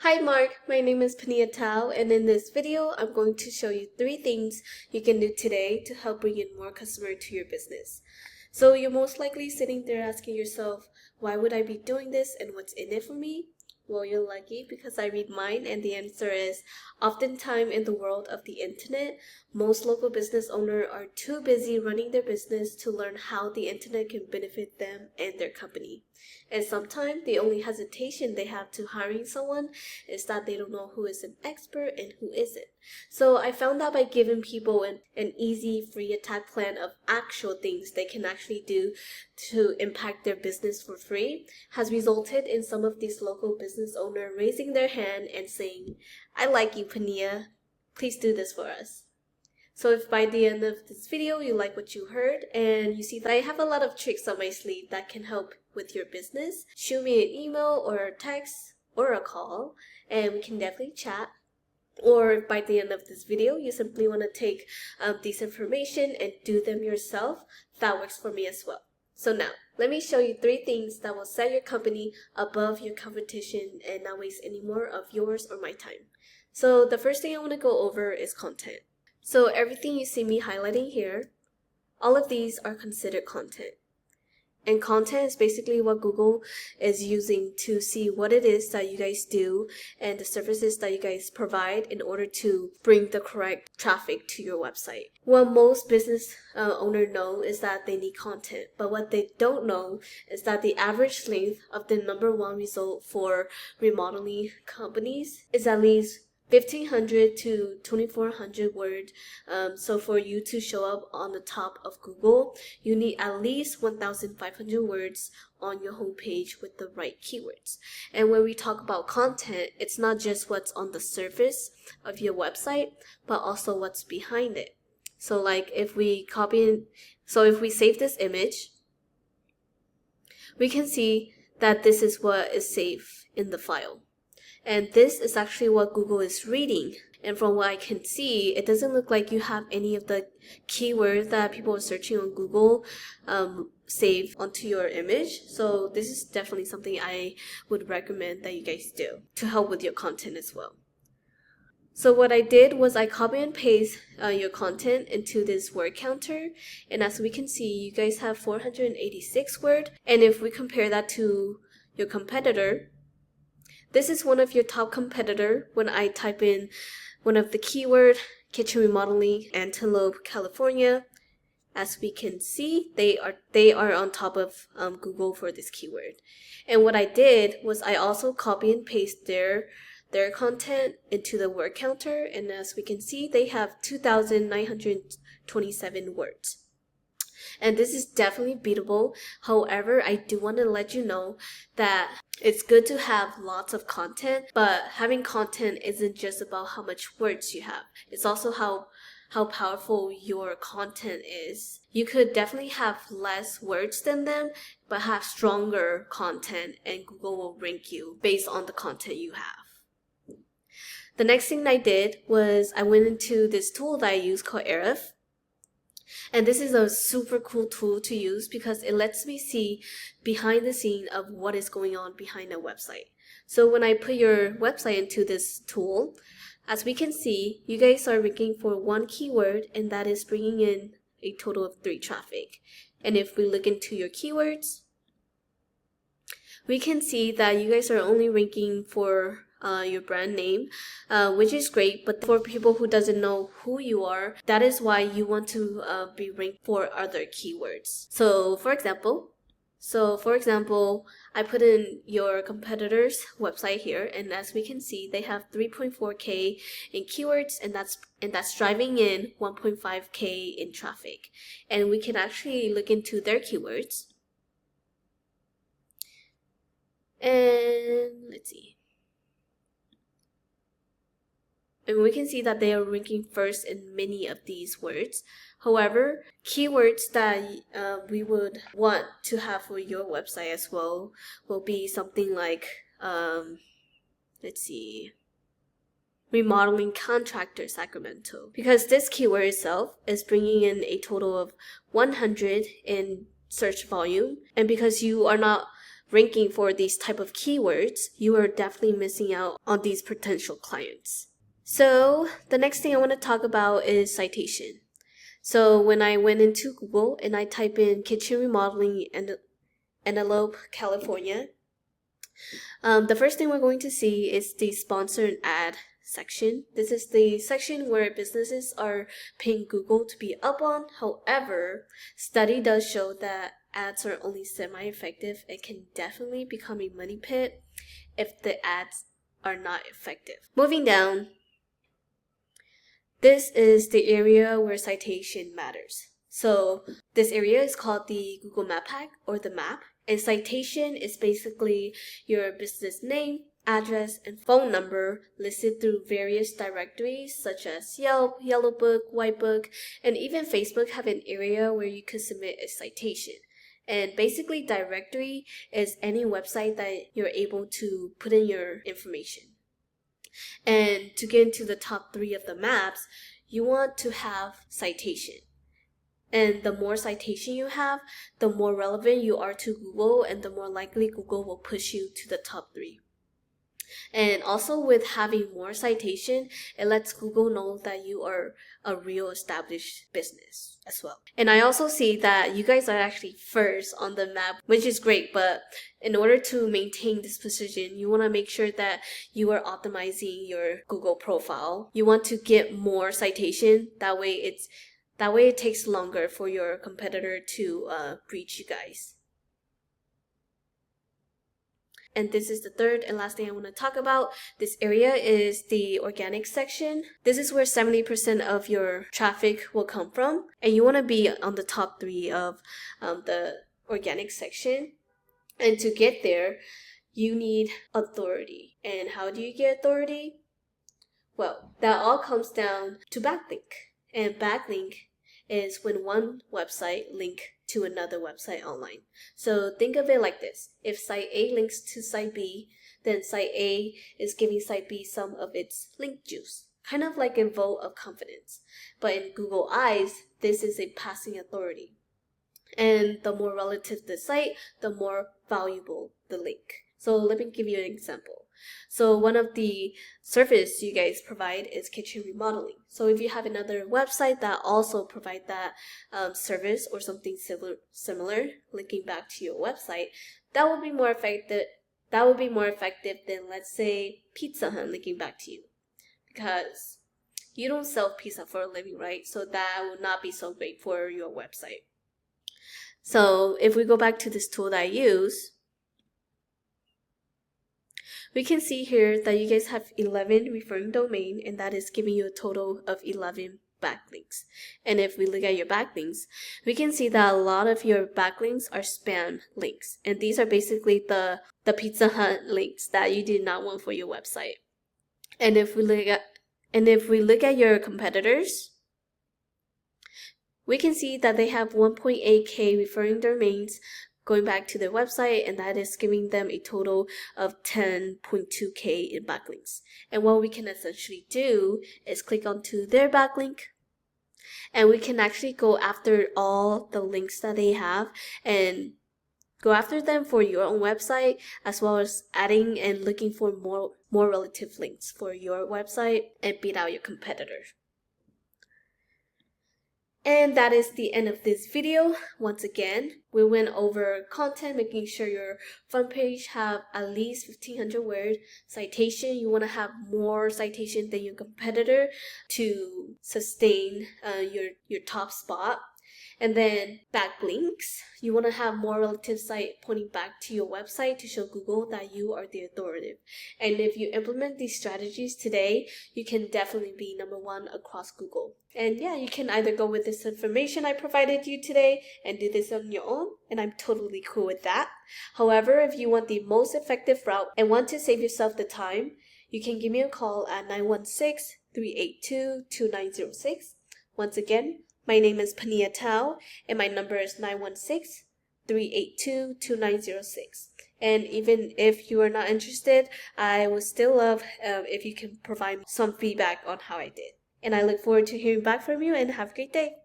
Hi Mark, my name is Panyia and in this video, I'm going to show you 3 things you can do today to help bring in more customers to your business. So you're most likely sitting there asking yourself, why would I be doing this and what's in it for me? Well, you're lucky because I read mine and the answer is, oftentimes in the world of the internet, most local business owners are too busy running their business to learn how the internet can benefit them and their company. And sometimes the only hesitation they have to hiring someone is that they don't know who is an expert and who isn't. So I found out by giving people an easy free attack plan of actual things they can actually do to impact their business for free has resulted in some of these local business owners raising their hand and saying, I like you, Panyia. Please do this for us. So if by the end of this video you like what you heard and you see that I have a lot of tricks on my sleeve that can help with your business, shoot me an email or a text or a call and we can definitely chat. Or if by the end of this video you simply want to take these information and do them yourself, that works for me as well. So now, let me show you 3 things that will set your company above your competition and not waste any more of yours or my time. So the first thing I want to go over is content. So everything you see me highlighting here, all of these are considered content. And content is basically what Google is using to see what it is that you guys do and the services that you guys provide in order to bring the correct traffic to your website. What most business owners know is that they need content, but what they don't know is that the average length of the #1 result for remodeling companies is at least 1,500 to 2,400 words. So for you to show up on the top of Google, you need at least 1,500 words on your homepage with the right keywords. And when we talk about content, it's not just what's on the surface of your website, but also what's behind it. So like if we save this image, we can see that this is what is saved in the file. And this is actually what Google is reading. And from what I can see, it doesn't look like you have any of the keywords that people are searching on Google saved onto your image. So this is definitely something I would recommend that you guys do to help with your content as well. So what I did was I copy and paste your content into this word counter. And as we can see, you guys have 486 words. And if we compare that to your competitor, this is one of your top competitor. When I type in one of the keyword, kitchen remodeling, Antelope, California, as we can see, they are on top of Google for this keyword. And what I did was I also copy and paste their content into the word counter. And as we can see, they have 2,927 words. And this is definitely beatable. However, I do want to let you know that it's good to have lots of content, but having content isn't just about how much words you have. It's also how powerful your content is. You could definitely have less words than them, but have stronger content, and Google will rank you based on the content you have. The next thing I did was I went into this tool that I use called Ahrefs. And this is a super cool tool to use because it lets me see behind the scene of what is going on behind a website. So when I put your website into this tool, as we can see, you guys are ranking for 1 keyword, and that is bringing in a total of 3 traffic. And if we look into your keywords, we can see that you guys are only ranking for your brand name, which is great, but for people who doesn't know who you are, that is why you want to be ranked for other keywords. So for example, I put in your competitor's website here, and as we can see, they have 3.4K in keywords, and that's driving in 1.5K in traffic. And we can actually look into their keywords. And let's see. And we can see that they are ranking first in many of these words. However, keywords that we would want to have for your website as well will be something like, let's see, remodeling contractor Sacramento. Because this keyword itself is bringing in a total of 100 in search volume. And because you are not ranking for these type of keywords, you are definitely missing out on these potential clients. So the next thing I want to talk about is citation. So when I went into Google and I type in kitchen remodeling in Antelope, California, the first thing we're going to see is the sponsored ad section. This is the section where businesses are paying Google to be up on. However, study does show that ads are only semi-effective and can definitely become a money pit if the ads are not effective. Moving down, this is the area where citation matters. So this area is called the Google Map Pack or the map. And citation is basically your business name, address, and phone number listed through various directories such as Yelp, Yellow Book, White Book, and even Facebook have an area where you could submit a citation. And basically directory is any website that you're able to put in your information. And to get into the top 3 of the maps, you want to have citation. And the more citation you have, the more relevant you are to Google, and the more likely Google will push you to the top 3. And also with having more citation, it lets Google know that you are a real established business as well. And I also see that you guys are actually first on the map, which is great, but in order to maintain this position, you want to make sure that you are optimizing your Google profile. You want to get more citation, that way it takes longer for your competitor to reach you guys. And this is the third and last thing I want to talk about. This area is the organic section. This is where 70% of your traffic will come from. And you want to be on the top 3 of the organic section. And to get there, you need authority. And how do you get authority? Well, that all comes down to backlink. And backlink is when one website links to another website online. So think of it like this. If site A links to site B, then site A is giving site B some of its link juice, kind of like a vote of confidence. But in Google eyes, this is a passing authority. And the more relative the site, the more valuable the link. So let me give you an example. So one of the service you guys provide is kitchen remodeling. So if you have another website that also provide that service or something similar, linking back to your website, that would be more effective. That would be more effective than, let's say, Pizza Hut linking back to you, because you don't sell pizza for a living, right? So that would not be so great for your website. So if we go back to this tool that I use, we can see here that you guys have 11 referring domain, and that is giving you a total of 11 backlinks. And if we look at your backlinks, we can see that a lot of your backlinks are spam links. And these are basically the Pizza Hut links that you did not want for your website. And if we look at your competitors, we can see that they have 1.8K referring domains going back to their website, and that is giving them a total of 10.2K in backlinks. And what we can essentially do is click onto their backlink, and we can actually go after all the links that they have and go after them for your own website, as well as adding and looking for more relative links for your website and beat out your competitors. And that is the end of this video. Once again, we went over content, making sure your front page have at least 1500 word citation. You want to have more citation than your competitor to sustain your top spot. And then backlinks, you want to have more relative site pointing back to your website to show Google that you are the authoritative. And if you implement these strategies today, you can definitely be number 1 across Google. And yeah, you can either go with this information I provided you today and do this on your own, and I'm totally cool with that. However, if you want the most effective route and want to save yourself the time, you can give me a call at 916-382-2906. Once again, my name is Panyia, and my number is 916-382-2906. And even if you are not interested, I would still love if you can provide some feedback on how I did. And I look forward to hearing back from you, and have a great day.